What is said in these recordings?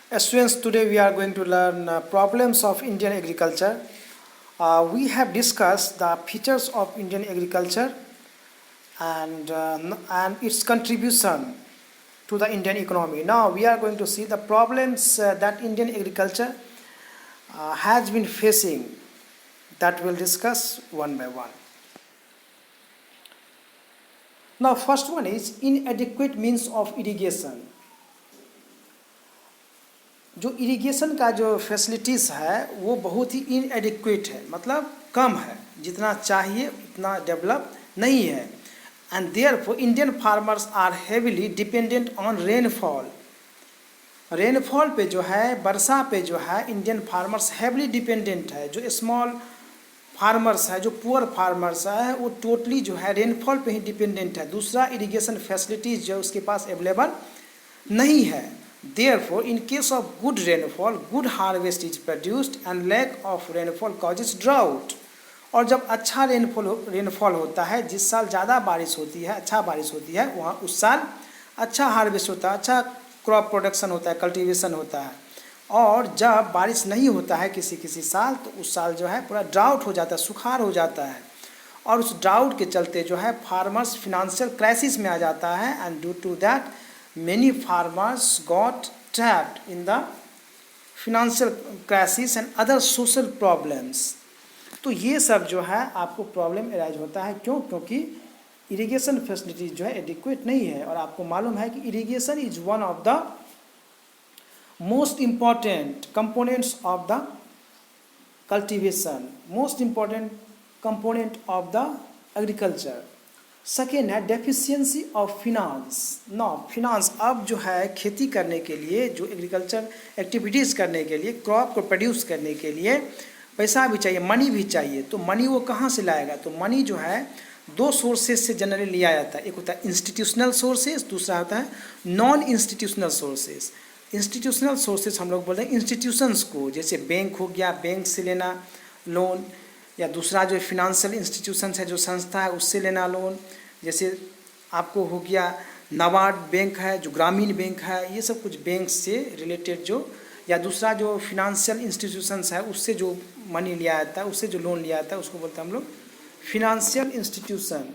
Students, today we are going to learn problems of Indian agriculture. We have discussed the features of Indian agriculture and its contribution to the Indian economy. Now we are going to see the problems that Indian agriculture has been facing, that we'll discuss one by one. Now first one is inadequate means of irrigation. जो irrigation का जो facilities है वो बहुत ही इनएडिक्वेट है, मतलब कम है, जितना चाहिए उतना डेवलप नहीं है. And therefore Indian farmers are heavily dependent on rainfall. Rainfall पे जो है, वर्षा पे जो है, इंडियन फार्मर्स हेविली डिपेंडेंट है. जो स्मॉल फार्मर्स है, जो पुअर फार्मर्स है, वो टोटली जो है रेनफॉल पे ही डिपेंडेंट है. दूसरा इरिगेशन फैसिलिटीज़ जो उसके पास अवेलेबल नहीं है. Therefore, in case of good rainfall, good harvest is produced and lack of rainfall causes drought. और जब अच्छा रेनफॉल होता है, जिस साल ज़्यादा बारिश होती है, अच्छा बारिश होती है, वहाँ उस साल अच्छा हार्वेस्ट होता है, अच्छा क्रॉप प्रोडक्शन होता है, कल्टीवेशन होता है. और जब बारिश नहीं होता है किसी साल, तो उस साल जो है पूरा ड्राउट हो जाता है, सुखाड़ हो जाता है. और उस ड्राउट के चलते जो है फार्मर्स फिनेंशियल क्राइसिस में आ जाता है. And due to that many farmers got trapped in the financial crisis and other social problems. तो ये सब जो है आपको प्रॉब्लम अराइज होता है. क्यों? क्योंकि इरिगेशन फैसिलिटीज जो है एडिक्वेट नहीं है. और आपको मालूम है कि irrigation is one of the most important components of the cultivation, most important component of the agriculture. Second है deficiency of finance. No finance, अब जो है खेती करने के लिए, जो एग्रीकल्चर एक्टिविटीज़ करने के लिए, क्रॉप को प्रोड्यूस करने के लिए पैसा भी चाहिए, मनी भी चाहिए. तो मनी वो कहाँ से लाएगा? तो मनी जो है दो सोर्सेज से जनरली लिया जाता है. एक होता है इंस्टीट्यूशनल सोर्सेज, दूसरा होता है non institutional sources. Institutional sources हम लोग बोलते हैं इंस्टीट्यूशंस को, जैसे बैंक हो गया, बैंक से लेना लोन, या दूसरा जो फिनेंशियल इंस्टीट्यूशन है, जो संस्था है, उससे लेना लोन. जैसे आपको हो गया नाबार्ड बैंक है, जो ग्रामीण बैंक है, ये सब कुछ बैंक से रिलेटेड जो, या दूसरा जो फिनेंशियल इंस्टीट्यूशंस है उससे जो मनी लिया जाता है, उससे जो लोन लिया जाता है, उसको बोलते हैं हम लोग फिनेंशियल इंस्टीट्यूशन.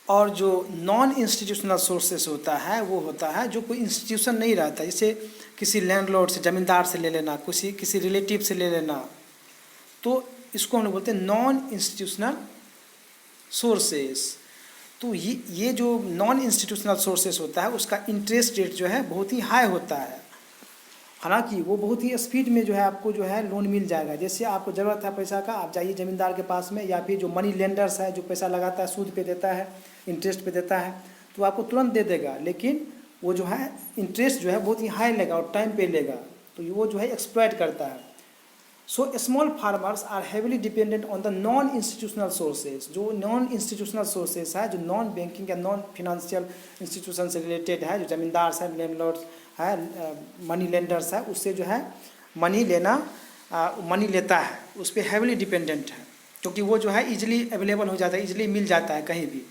और जो नॉन इंस्टीट्यूशनल सोर्सेस होता है वो होता है जो कोई इंस्टीट्यूशन नहीं रहता. जैसे किसी लैंडलॉर्ड से, ज़मींदार से ले लेना, किसी रिलेटिव से ले लेना, तो इसको हम लोग बोलते हैं नॉन इंस्टीट्यूशनल सोर्सेस. तो ये जो नॉन इंस्टीट्यूशनल सोर्सेस होता है उसका इंटरेस्ट रेट जो है बहुत ही हाई होता है. हालांकि वो बहुत ही स्पीड में जो है आपको जो है लोन मिल जाएगा. जैसे आपको ज़रूरत है पैसा का, आप जाइए ज़मींदार के पास में, या फिर जो मनी लेंडर्स है, जो पैसा लगाता है, सूद पे देता है, इंटरेस्ट पे देता है, तो आपको तुरंत दे देगा. लेकिन वो जो है इंटरेस्ट जो है बहुत ही हाई लेगा और टाइम पे लेगा, तो वो जो है एक्सप्लॉइट करता है. So small farmers are heavily dependent on the non institutional sources. जो नॉन इंस्टीट्यूशनल सोर्सेज है, जो नॉन बैंकिंग या नॉन फिनेंशियल इंस्टीट्यूशन से रिलेटेड है, जो ज़मींदार है, लैंडलॉर्ड्स है, मनी लेंडर्स है, उससे जो है मनी लेता है, उस पर हेविली डिपेंडेंट है, क्योंकि वो जो है इजीली अवेलेबल हो जाता है, इजीली मिल जाता है कहीं भी.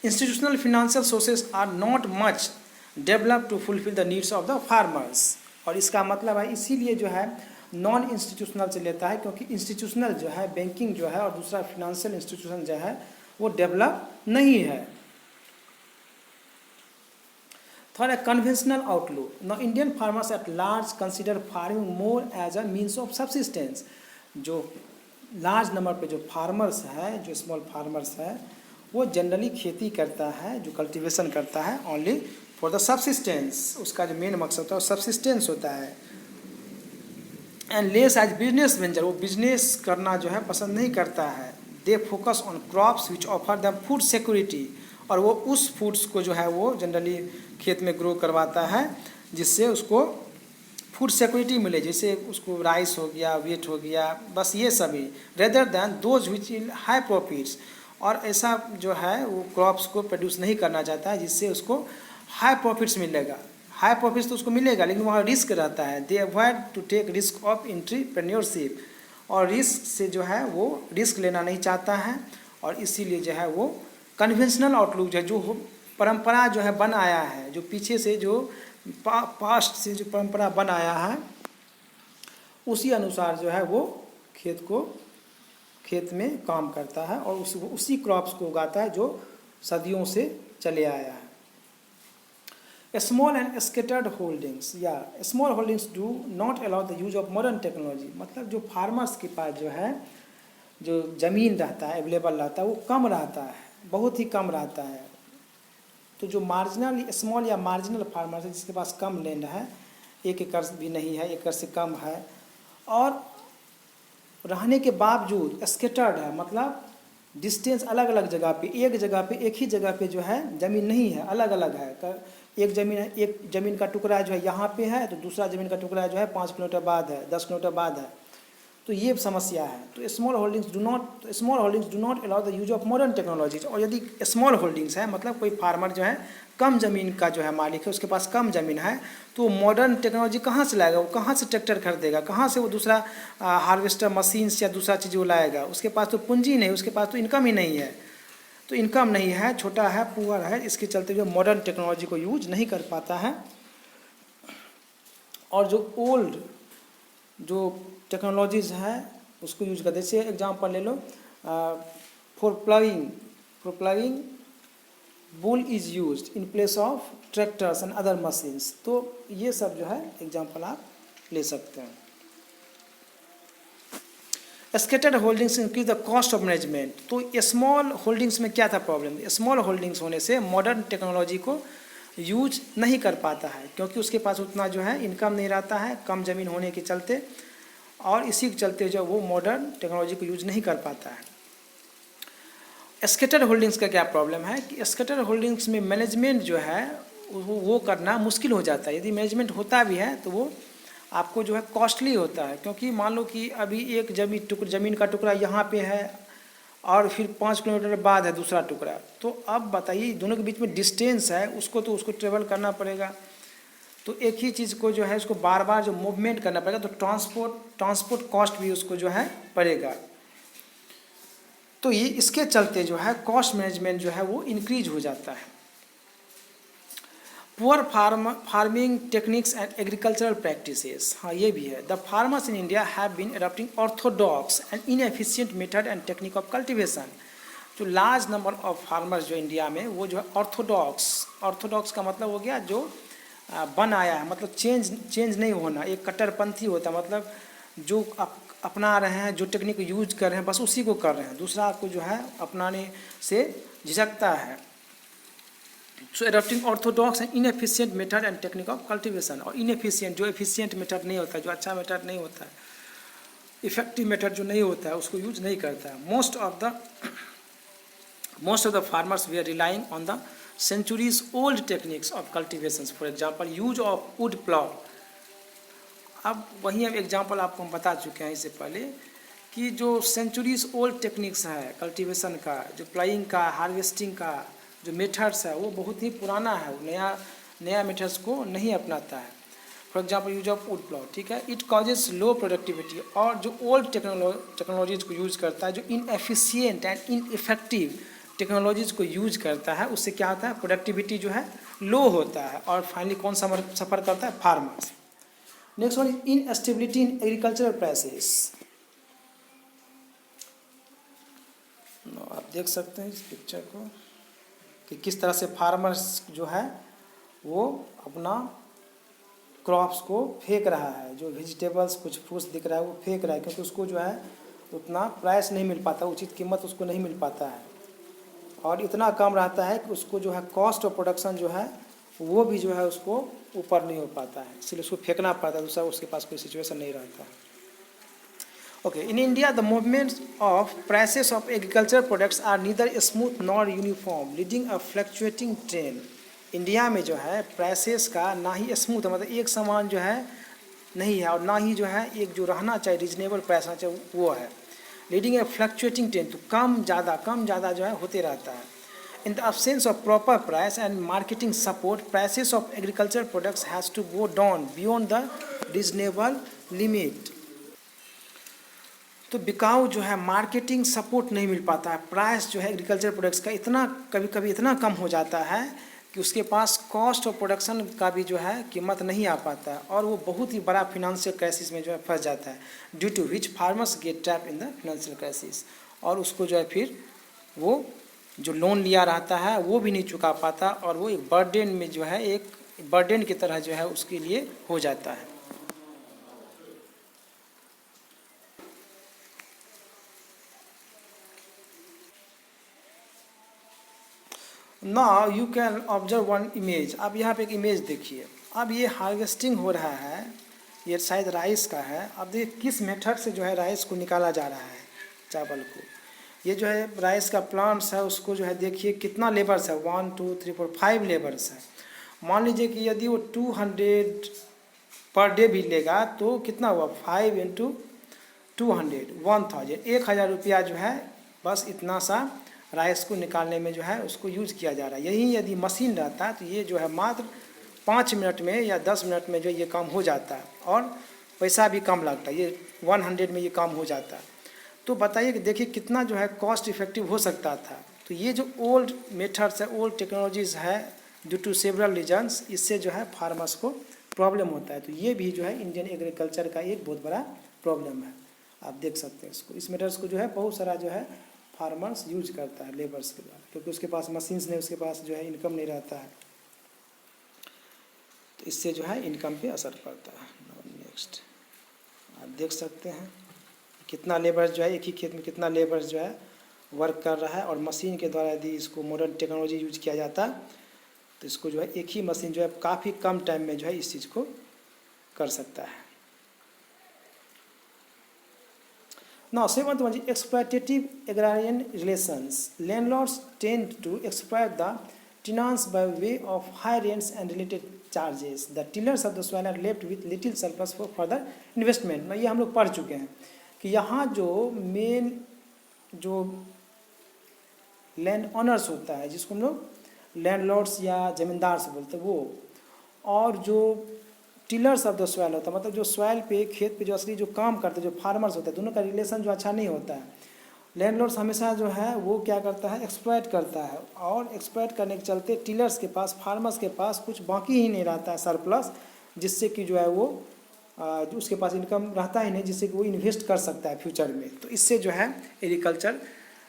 Institutional financial sources are not much develop to fulfil the needs of the farmers. और इसका मतलब है इसीलिए जो है नॉन इंस्टीट्यूशनल से लेता है, क्योंकि इंस्टीट्यूशनल जो है बैंकिंग जो है और दूसरा फिनेंशियल इंस्टीट्यूशन जो है वो डेवलप नहीं है. थर्ड है conventional outlook. Now Indian farmers at large consider farming more as a means of subsistence. जो लार्ज नंबर पे जो फार्मर्स है, जो स्मॉल फार्मर्स है, वो जनरली खेती करता है, जो कल्टीवेशन करता है ओनली फॉर द सब्सिस्टेंस. उसका जो मेन मकसद होता है सब्सिस्टेंस होता है. And less as business venture, वो बिजनेस करना जो है पसंद नहीं करता है. They focus on crops which offer the food security. और वो उस फूड्स को जो है वो जनरली खेत में ग्रो करवाता है जिससे उसको फूड सिक्योरिटी मिले. जैसे उसको राइस हो गया, व्हीट हो गया, बस ये सभी, rather than those which will high profits. और ऐसा जो है वो क्रॉप्स को प्रोड्यूस नहीं करना चाहता है जिससे उसको हाई प्रॉफिट्स मिलेगा. हाई प्रॉफिट्स तो उसको मिलेगा, लेकिन वहाँ रिस्क रहता है. They avoid to take risk of entrepreneurship. और रिस्क से जो है वो रिस्क लेना नहीं चाहता है, और इसीलिए जो है वो कन्वेंशनल आउटलुक जो परंपरा जो है बन आया है, जो पीछे से जो पास्ट से जो परंपरा बन आया है, उसी अनुसार जो है वो खेत में काम करता है और उसी क्रॉप्स को उगाता है जो सदियों से चले आया है। स्मॉल एंड स्केटर्ड होल्डिंग्स या small holdings do not allow the use of modern technology, मतलब जो फार्मर्स के पास जो है जो ज़मीन रहता है अवेलेबल रहता है वो कम रहता है, बहुत ही कम रहता है। तो जो मार्जिनल स्मॉल या मार्जिनल फार्मर्स है जिसके पास कम लैंड है, 1 एकड़ भी नहीं है, 1 एकड़ से कम है, और रहने के बावजूद स्केटर्ड है, मतलब डिस्टेंस अलग अलग जगह पे, एक ही जगह पे जो है ज़मीन नहीं है, अलग अलग है। एक ज़मीन का टुकड़ा जो है यहाँ पे है, तो दूसरा ज़मीन का टुकड़ा जो है 5 किलोमीटर बाद है, 10 किलोमीटर बाद है। तो ये समस्या है। तो small holdings do not allow the use of modern technologies. और यदि स्मॉल होल्डिंग्स है, मतलब कोई फार्मर जो है कम ज़मीन का जो है मालिक है, उसके पास कम ज़मीन है, तो मॉडर्न टेक्नोलॉजी कहाँ से लाएगा? वो कहाँ से ट्रैक्टर खरीदेगा? कहाँ से वो दूसरा हार्वेस्टर मशीन्स या दूसरा चीज़ वो लाएगा? उसके पास तो पूंजी नहीं, उसके पास तो इनकम ही नहीं है। तो इनकम नहीं है, छोटा है, पुअर है, इसके चलते जो मॉडर्न टेक्नोलॉजी को यूज नहीं कर पाता है। और जो ओल्ड जो टेक्नोलॉजीज़ हैं उसको यूज करते हैं। जैसे एग्जांपल ले लो, for plying bull is used in place of tractors and other machines. तो ये सब जो है एग्जांपल आप ले सकते हैं। Scattered holdings increase the cost of management. तो स्मॉल होल्डिंग्स में क्या था प्रॉब्लम? स्मॉल होल्डिंग्स होने से मॉडर्न टेक्नोलॉजी को यूज नहीं कर पाता है, क्योंकि उसके पास उतना जो है इनकम नहीं रहता है, कम ज़मीन होने के चलते, और इसी के चलते जो वो मॉडर्न टेक्नोलॉजी को यूज नहीं कर पाता है। स्केटर्ड होल्डिंग्स का क्या प्रॉब्लम है कि स्केटर्ड होल्डिंग्स में मैनेजमेंट जो है वो करना मुश्किल हो जाता है। यदि मैनेजमेंट होता भी है तो वो आपको जो है कॉस्टली होता है, क्योंकि मान लो कि अभी एक ज़मीन का टुकड़ा यहाँ पे है और फिर 5 किलोमीटर बाद है दूसरा टुकड़ा, तो अब बताइए दोनों के बीच में डिस्टेंस है, उसको ट्रेवल करना पड़ेगा। तो एक ही चीज़ को जो है उसको बार बार जो मूवमेंट करना पड़ेगा, तो ट्रांसपोर्ट कॉस्ट भी उसको जो है पड़ेगा। तो ये इसके चलते जो है कॉस्ट मैनेजमेंट जो है वो इंक्रीज हो जाता है। Poor farming techniques and agricultural practices, हाँ ये भी है। The farmers in India have been adopting orthodox and inefficient method and technique of cultivation. जो लार्ज नंबर ऑफ फार्मर्स जो इंडिया में वो जो है ऑर्थोडॉक्स का मतलब हो गया जो बन आया है, मतलब चेंज नहीं होना, एक कट्टरपंथी होता है, मतलब जो अपना रहे हैं, जो टेक्निक यूज कर रहे हैं बस उसी को कर रहे हैं, दूसरा को जो है अपनाने से झिझकता है। So adopting orthodox and inefficient method and technique of cultivation. और इनएफिशिएंट जो एफिशिएंट मेथड नहीं होता, जो अच्छा मेथड नहीं होता है, इफेक्टिव मेथड जो नहीं होता है, उसको यूज नहीं करता है। most of the farmers were relying on the centuries old techniques of cultivations, for example use of wood plow। अब वहीं अब एग्जांपल आपको हम बता चुके हैं इससे पहले कि जो सेंचुरीज ओल्ड टेक्निक्स है कल्टीवेशन का, जो प्लाइंग का, हार्वेस्टिंग का जो मेथड्स है वो बहुत ही पुराना है, वो नया मेथड्स को नहीं अपनाता है। For example use of would plough, ठीक है, इट कॉजेज लो प्रोडक्टिविटी। और जो ओल्ड टेक्नोलॉजीज को यूज करता है, जो इनएफिशिएंट एंड इनइफेक्टिव टेक्नोलॉजीज को यूज करता है, उससे क्या होता है प्रोडक्टिविटी जो है लो होता है, और फाइनली कौन सफ़र करता है? Farmers. Next one is instability in agricultural prices. आप देख सकते हैं इस पिक्चर को कि किस तरह से फार्मर्स जो है वो अपना क्रॉप्स को फेंक रहा है, जो वेजिटेबल्स कुछ फ्रूट्स दिख रहा है वो फेंक रहा है, क्योंकि उसको जो है उतना प्राइस नहीं मिल पाता, उचित कीमत उसको नहीं मिल पाता है, और इतना कम रहता है कि उसको जो है कॉस्ट ऑफ प्रोडक्शन जो है वो भी जो है उसको ऊपर नहीं हो पाता है, इसलिए उसको फेंकना पड़ता है, दूसरा उसके पास कोई सिचुएशन नहीं रहता है। Okay, in India the movement of prices of agriculture products are neither smooth nor uniform leading a fluctuating trend. India में जो है प्राइसेस का ना ही स्मूथ है, मतलब एक समान जो है नहीं है, और ना ही जो है एक जो रहना चाहिए रीजनेबल प्राइस होना चाहिए वो है। लीडिंग ए फ्लक्चुएटिंग ट्रेंड, तो कम ज़्यादा जो है होते रहता है। In the absence of proper price and marketing support, prices of agricultural products has to go down beyond the reasonable limit। तो बिकाऊ जो है मार्केटिंग सपोर्ट नहीं मिल पाता है, प्राइस जो है एग्रीकल्चर प्रोडक्ट्स का इतना कभी कभी इतना कम हो जाता है कि उसके पास कॉस्ट ऑफ प्रोडक्शन का भी जो है कीमत नहीं आ पाता है, और वो बहुत ही बड़ा फिनेंशियल क्राइसिस में जो है फंस जाता है, due to which farmers get trap in the financial crisis. और उसको जो है फिर वो जो लोन लिया रहता है वो भी नहीं चुका पाता, और वो एक बर्डन में जो है एक बर्डन की तरह जो है उसके लिए हो जाता है। Now you can observe one image. अब यहाँ पे एक इमेज देखिए। अब ये हार्वेस्टिंग हो रहा है, ये शायद राइस का है। अब देखिए किस मेथड से जो है राइस को निकाला जा रहा है, चावल को। ये जो है राइस का प्लांट्स है, उसको जो है देखिए कितना लेबर्स है, 1 2 3 4 5 लेबर्स है। मान लीजिए कि यदि वो 200 पर डे भी लेगा तो कितना हुआ, 5 × 200 1000 1000 रुपया जो है बस इतना सा राइस को निकालने में जो है उसको यूज किया जा रहा है। यही यदि मशीन रहता है तो ये जो है मात्र 5 मिनट में या 10 मिनट में जो ये काम हो जाता है, और पैसा भी कम लगता है, ये 100 में ये काम हो जाता है। तो बताइए कि देखिए कितना जो है कॉस्ट इफेक्टिव हो सकता था। तो ये जो ओल्ड मेथड्स है, ओल्ड टेक्नोलॉजीज़ है, ड्यू टू सेवरल रीजन्स, इससे जो है फार्मर्स को प्रॉब्लम होता है। तो ये भी जो है इंडियन एग्रीकल्चर का एक बहुत बड़ा प्रॉब्लम है। आप देख सकते हैं इसको, इस मेथड्स को जो है बहुत सारा जो है फार्मर्स यूज करता है लेबर्स के द्वारा, क्योंकि उसके पास मशीन्स नहीं, उसके पास जो है इनकम नहीं रहता है, तो इससे जो है इनकम पे असर पड़ता है। नेक्स्ट आप देख सकते हैं कितना लेबर्स जो है एक ही खेत में कितना लेबर्स जो है वर्क कर रहा है, और मशीन के द्वारा यदि इसको मॉडर्न टेक्नोलॉजी यूज किया जाता तो इसको जो है एक ही मशीन जो है काफ़ी कम टाइम में जो है इस चीज़ को कर सकता है। Now, seventh one is exploitative agrarian relations. Landlords tend to exploit the tenants by way of high rents and related charges. The tillers of the soil are left with little surplus for further investment. ये हम लोग पढ़ चुके हैं कि यहाँ जो main जो लैंड ऑनर्स होता है, जिसको हम लोग लैंडलॉर्ड्स या ज़मींदार से बोलते हैं वो, और जो टिलर्स ऑफ द सॉइल होता है, मतलब जो सॉइल पे खेत पे जो असली जो काम करते हैं जो फार्मर्स होते हैं, दोनों का रिलेशन जो अच्छा नहीं होता है। लैंडलॉर्ड्स हमेशा जो है वो क्या करता है, एक्सप्लॉइट करता है, और एक्सप्लॉइट करने के चलते टिलर्स के पास, फार्मर्स के पास कुछ बाकी ही नहीं रहता है सरप्लस, जिससे कि जो है वो उसके पास इनकम रहता ही नहीं, जिससे कि वो इन्वेस्ट कर सकता है फ्यूचर में। तो इससे जो है एग्रीकल्चर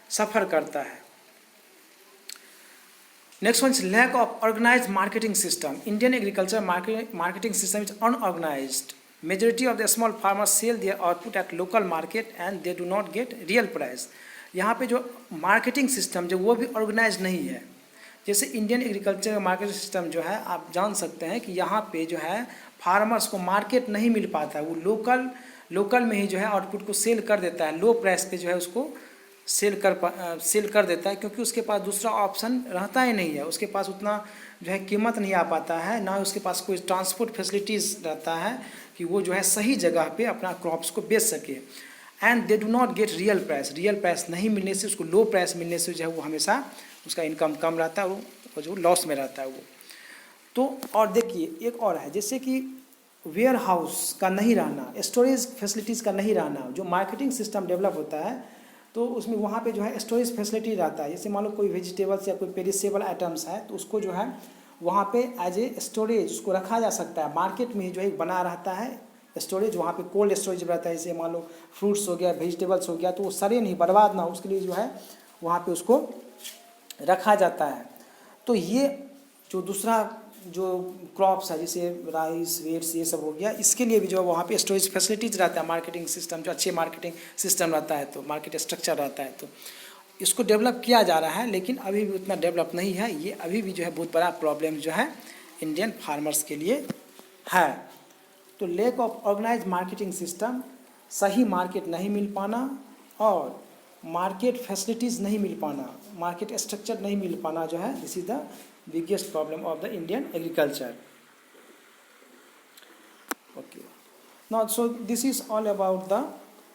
सफ़र करता है। Next one is lack of organized marketing system. Indian agriculture marketing system is unorganized. Majority of the small farmers sell their output at local market and they do not get real price. यहाँ पे जो marketing system जो वो भी organise नहीं है। जैसे Indian agriculture का मार्केटिंग सिस्टम जो है आप जान सकते हैं कि यहाँ पे जो है फार्मर्स को मार्केट नहीं मिल पाता है, वो लोकल में ही जो है आउटपुट को सेल कर देता है, लो प्राइस पे जो है उसको सेल कर देता है, क्योंकि उसके पास दूसरा ऑप्शन रहता ही नहीं है। उसके पास उतना जो है कीमत नहीं आ पाता है, ना उसके पास कोई ट्रांसपोर्ट फैसिलिटीज़ रहता है कि वो जो है सही जगह पे अपना क्रॉप्स को बेच सके। And they do not get real price नहीं मिलने से, उसको लो प्राइस मिलने से जो है वो हमेशा उसका इनकम कम रहता है, वो जो लॉस में रहता है वो। तो और देखिए एक और है, जैसे कि वेयर हाउस का नहीं रहना, स्टोरेज फैसिलिटीज़ का नहीं रहना। जो मार्केटिंग सिस्टम डेवलप होता है तो उसमें वहाँ पे जो है स्टोरेज फैसिलिटी रहता है। जैसे मान लो कोई वेजिटेबल्स या कोई पेरिसेबल आइटम्स है तो उसको जो है वहाँ पे एज ए स्टोरेज उसको रखा जा सकता है। मार्केट में ही जो है बना रहता है स्टोरेज, वहाँ पे कोल्ड स्टोरेज रहता है। जैसे मान लो फ्रूट्स हो गया, वेजिटेबल्स हो गया, तो वो सड़े नहीं, बर्बाद ना हो, उसके लिए जो है वहाँ पे उसको रखा जाता है। तो ये जो दूसरा जो क्रॉप्स है जैसे राइस, वेट्स, ये सब हो गया, इसके लिए भी जो है वहाँ पे स्टोरेज फैसिलिटीज़ रहता है। मार्केटिंग सिस्टम जो अच्छे मार्केटिंग सिस्टम रहता है, तो मार्केट स्ट्रक्चर रहता है, तो इसको डेवलप किया जा रहा है, लेकिन अभी भी उतना डेवलप नहीं है। ये अभी भी जो है बहुत बड़ा प्रॉब्लम जो है इंडियन फार्मर्स के लिए है। तो lack of organise marketing system, सही मार्केट नहीं मिल पाना, और मार्केट फैसिलिटीज़ नहीं मिल पाना, मार्केट स्ट्रक्चर नहीं मिल पाना जो है, this is the biggest problem of the Indian agriculture. Okay. Now, so this is all about the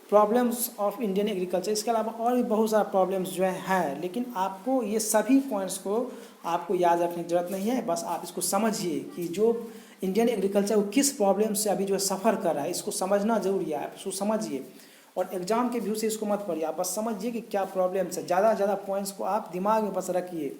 problems of Indian agriculture. इसके अलावा और भी बहुत सारा प्रॉब्लम्स जो है, लेकिन आपको ये सभी पॉइंट्स को आपको याद रखने की जरूरत नहीं है। बस आप इसको समझिए कि जो इंडियन एग्रीकल्चर वो किस प्रॉब्लम से अभी जो सफ़र कर रहा है, इसको समझना जरूरी है। आप इसको समझिए, और एग्ज़ाम के व्यू से इसको मत पढ़िए, आप बस समझिए कि क्या प्रॉब्लम्स है। ज़्यादा से ज़्यादा पॉइंट्स को आप दिमाग में बस रखिए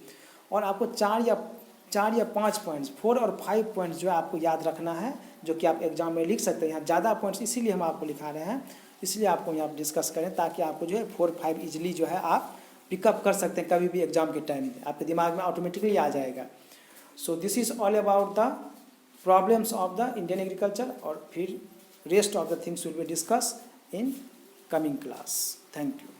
और आपको 4 या 5 पॉइंट्स, 4 और 5 पॉइंट्स जो है आपको याद रखना है, जो कि आप एग्जाम में लिख सकते हैं। यहाँ ज़्यादा पॉइंट्स इसीलिए हम आपको लिखा रहे हैं, इसलिए आपको यहाँ डिस्कस करें ताकि आपको जो है 4-5 इजीली जो है आप पिकअप कर सकते हैं कभी भी एग्जाम के टाइम में, आपके दिमाग में ऑटोमेटिकली आ जाएगा। So this is all about the problems of the Indian agriculture, और फिर rest of the things will be discuss in coming class. Thank you.